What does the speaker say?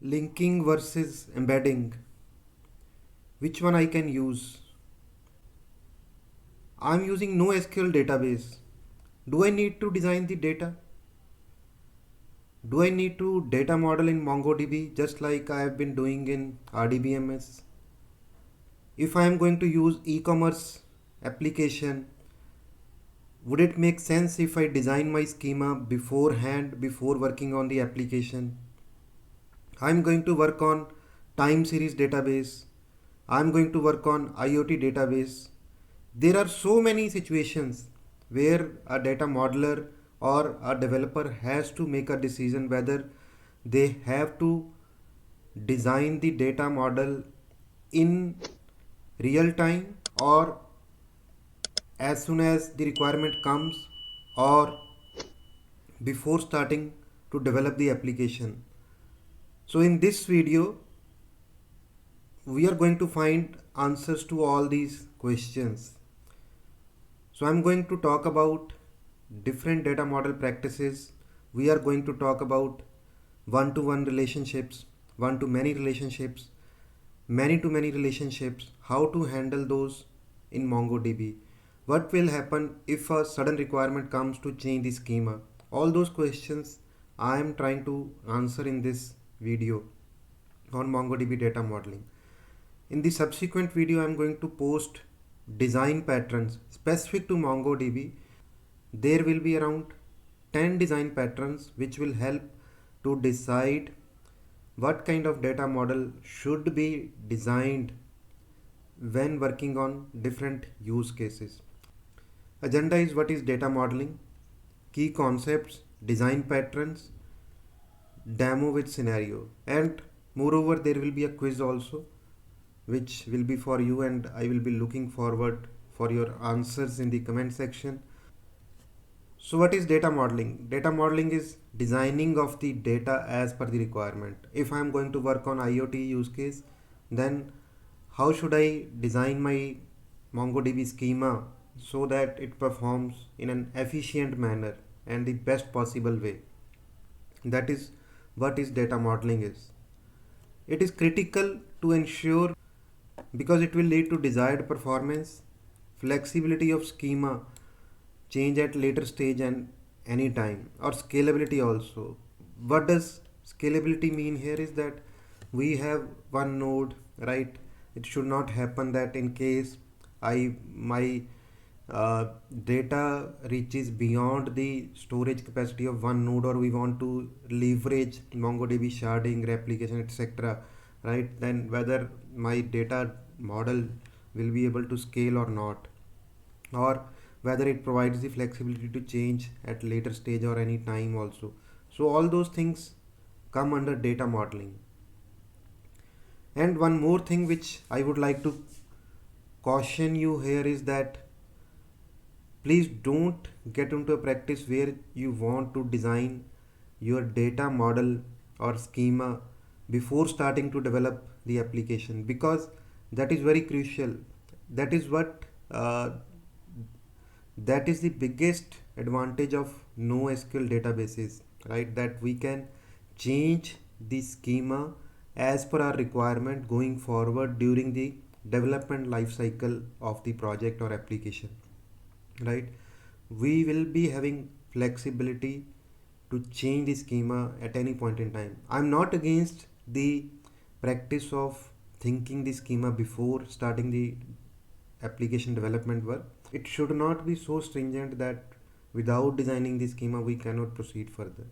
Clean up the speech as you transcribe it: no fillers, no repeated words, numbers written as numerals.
Linking versus embedding. Which one I can use? I'm using NoSQL database. Do I need to design the data? Do I need to data model in MongoDB just like I have been doing in RDBMS? If I am going to use e-commerce application, would it make sense if I design my schema beforehand before working on the application? I'm going to work on time series database. I'm going to work on IoT database. There are so many situations where a data modeler or a developer has to make a decision whether they have to design the data model in real time or as soon as the requirement comes or before starting to develop the application. So in this video we are going to find answers to all these questions. So I'm going to talk about different data model practices. We are going to talk about one-to-one relationships, one-to-many relationships, many-to-many relationships, how to handle those in MongoDB. What will happen if a sudden requirement comes to change the schema? All those questions I am trying to answer in this video on MongoDB data modeling. In the subsequent video, I am going to post design patterns specific to MongoDB. There will be around 10 design patterns which will help to decide what kind of data model should be designed when working on different use cases. Agenda is what is data modeling, key concepts, design patterns, demo with scenario, and moreover there will be a quiz also which will be for you, and I will be looking forward for your answers in the comment section. So what is data modeling? Data modeling is designing of the data as per the requirement. If I am going to work on IoT use case, then how should I design my MongoDB schema so that it performs in an efficient manner and the best possible way? That is what is data modeling is. It is critical to ensure because it will lead to desired performance, flexibility of schema, change at later stage and any time, or scalability also. What does scalability mean here is that we have one node, right? It should not happen that in case my data reaches beyond the storage capacity of one node, or we want to leverage MongoDB sharding, replication, etc., right? Then whether my data model will be able to scale or not, or whether it provides the flexibility to change at later stage or any time also. So all those things come under data modeling. And one more thing which I would like to caution you here is that please don't get into a practice where you want to design your data model or schema before starting to develop the application, because that is very crucial. That is what that is the biggest advantage of NoSQL databases, right? That we can change the schema as per our requirement going forward during the development life cycle of the project or application, right? We will be having flexibility to change the schema at any point in time. I'm not against the practice of thinking the schema before starting the application development work. It should not be so stringent that without designing the schema we cannot proceed further.